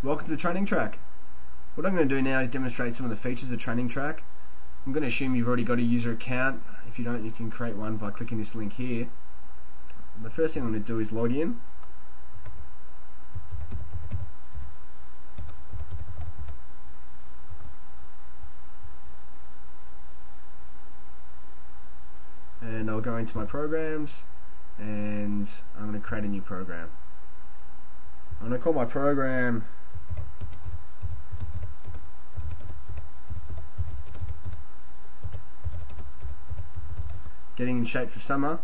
Welcome to Training Track. What I'm going to do now is demonstrate some of the features of Training Track. I'm going to assume you've already got a user account. If you don't, you can create one by clicking this link here. The first thing I'm going to do is log in. And I'll go into my programs and I'm going to create a new program. I'm going to call my program Getting in Shape for Summer,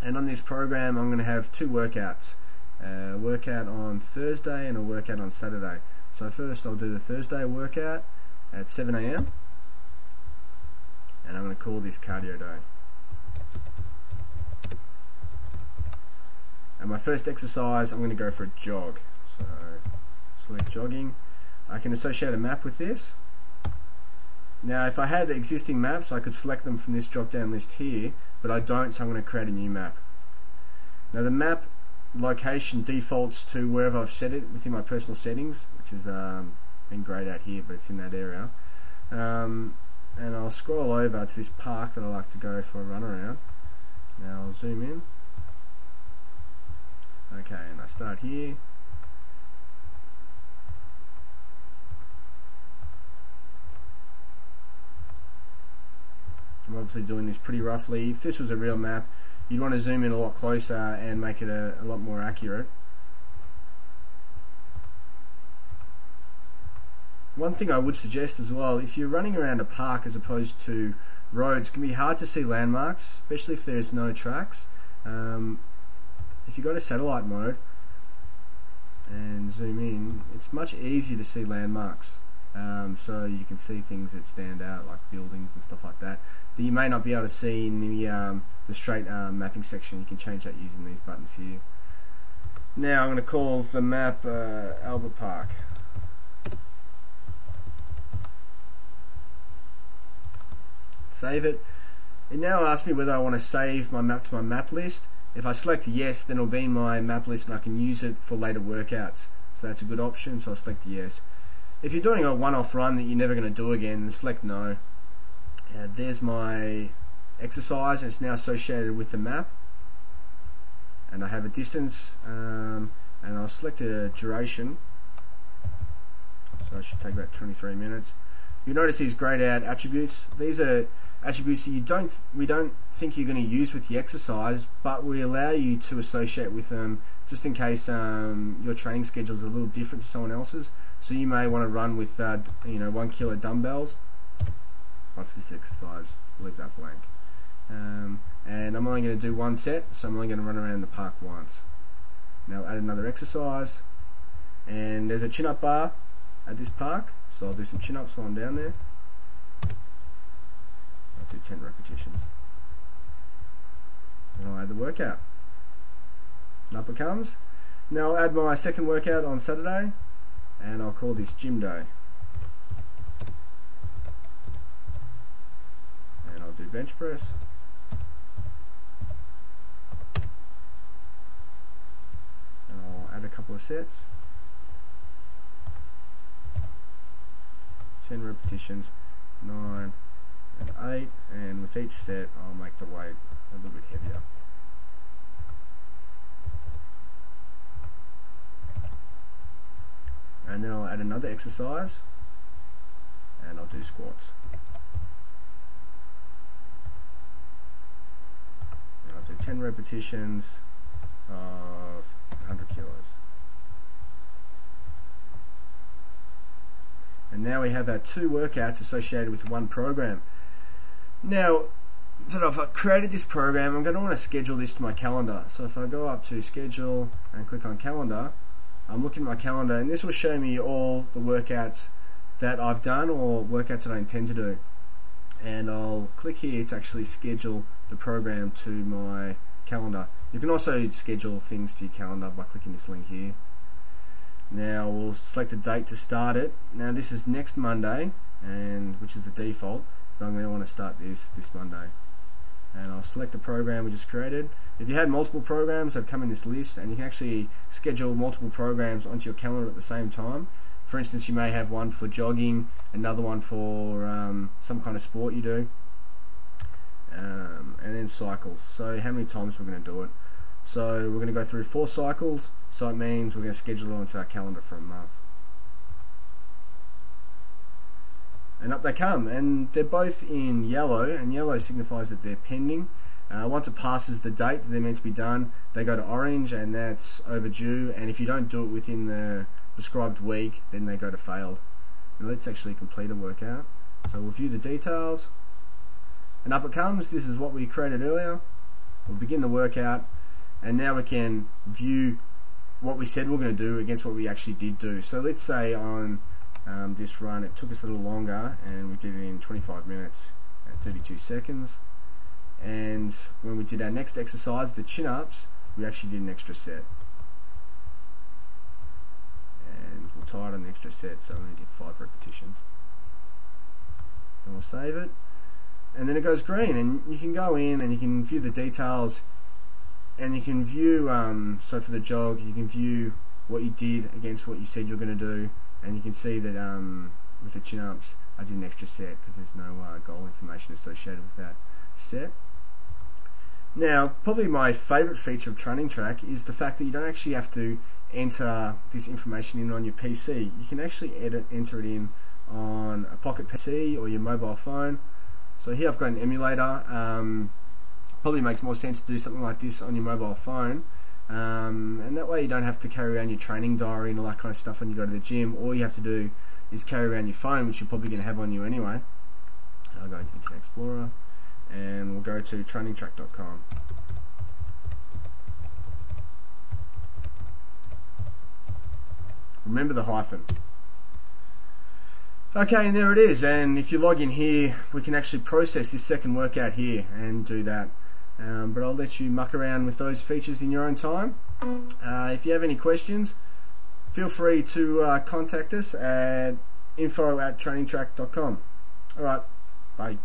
and on this program I'm going to have two workouts, a workout on Thursday and a workout on Saturday. So first I'll do the Thursday workout at 7 AM and I'm going to call this cardio day. And my first exercise, I'm going to go for a jog. So select jogging. I can associate a map with this. Now if I had existing maps I could select them from this drop down list here, but I don't, so I'm going to create a new map. Now the map location defaults to wherever I've set it within my personal settings, which is been grayed out here, but it's in that area. And I'll scroll over to this park that I like to go for a run around. Now I'll zoom in. Okay, and I start here. I'm obviously doing this pretty roughly. If this was a real map, you'd want to zoom in a lot closer and make it a lot more accurate. One thing I would suggest as well, if you're running around a park as opposed to roads, it can be hard to see landmarks, especially if there's no tracks. If you go to satellite mode and zoom in, it's much easier to see landmarks. So you can see things that stand out, like buildings and stuff like that you may not be able to see in the straight mapping section. You can change that using these buttons here. Now I'm going to call the map Albert Park. Save it. It now asks me whether I want to save my map to my map list. If I select yes, then it'll be in my map list and I can use it for later workouts. So that's a good option, so I'll select yes. If you're doing a one-off run that you're never going to do again, then select no. There's my exercise, and it's now associated with the map. And I have a distance, and I'll select a duration. So it should take about 23 minutes. You'll notice these grayed out attributes. These are attributes that we don't think you're going to use with the exercise, but we allow you to associate with them just in case your training schedule is a little different to someone else's. So you may want to run with 1 kilo dumbbells, but for this exercise leave that blank. And I'm only going to do one set, so I'm only going to run around the park once. Now add another exercise, and there's a chin-up bar at this park, so I'll do some chin-ups while I'm down there. I'll do 10 repetitions. And I'll add the workout. And up it comes. Now I'll add my second workout on Saturday, and I'll call this gym day. And I'll do bench press. And I'll add a couple of sets. 10 repetitions, 9 and 8, and with each set I'll make the weight a little bit heavier. And then I'll add another exercise and I'll do squats. And I'll do 10 repetitions of 100 kilos. And now we have our two workouts associated with one program. Now that I've created this program, I'm going to want to schedule this to my calendar. So if I go up to schedule and click on calendar, I'm looking at my calendar, and this will show me all the workouts that I've done or workouts that I intend to do. And I'll click here to actually schedule the program to my calendar. You can also schedule things to your calendar by clicking this link here. Now we'll select a date to start it. Now this is next Monday, and which is the default, but I'm going to want to start this Monday. and I'll select the program we just created. If you had multiple programs, they'd come in this list, and you can actually schedule multiple programs onto your calendar at the same time. For instance, you may have one for jogging, another one for some kind of sport you do, and then cycles. So how many times we're going to do it. So we're going to go through 4 cycles, so it means we're going to schedule it onto our calendar for a month. And up they come, and they're both in yellow, and yellow signifies that they're pending. Once it passes the date that they're meant to be done, they go to orange, and that's overdue, and if you don't do it within the prescribed week, then they go to failed. Now let's actually complete a workout. So we'll view the details, and up it comes. This is what we created earlier. We'll begin the workout, and now we can view what we said we're going to do against what we actually did do. So let's say on this run it took us a little longer, and we did it in 25 minutes at 32 seconds. And when we did our next exercise, the chin-ups, we actually did an extra set. And we're tired on the extra set, so we only did 5 repetitions. And we'll save it. And then it goes green, and you can go in and you can view the details, and you can view, so for the jog, you can view what you did against what you said you're going to do, and you can see that with the chin-ups, I did an extra set because there's no goal information associated with that set. Now, probably my favourite feature of Training Track is the fact that you don't actually have to enter this information in on your PC. You can actually enter it in on a pocket PC or your mobile phone. So here I've got an emulator. Probably makes more sense to do something like this on your mobile phone, and that way you don't have to carry around your training diary and all that kind of stuff when you go to the gym. All you have to do is carry around your phone, which you're probably going to have on you anyway. I'll go into Internet Explorer, and we'll go to trainingtrack.com. Remember the hyphen. Okay, and there it is, and if you log in here, we can actually process this second workout here and do that. But I'll let you muck around with those features in your own time. If you have any questions, feel free to contact us at info@trainingtrack.com. Alright, bye.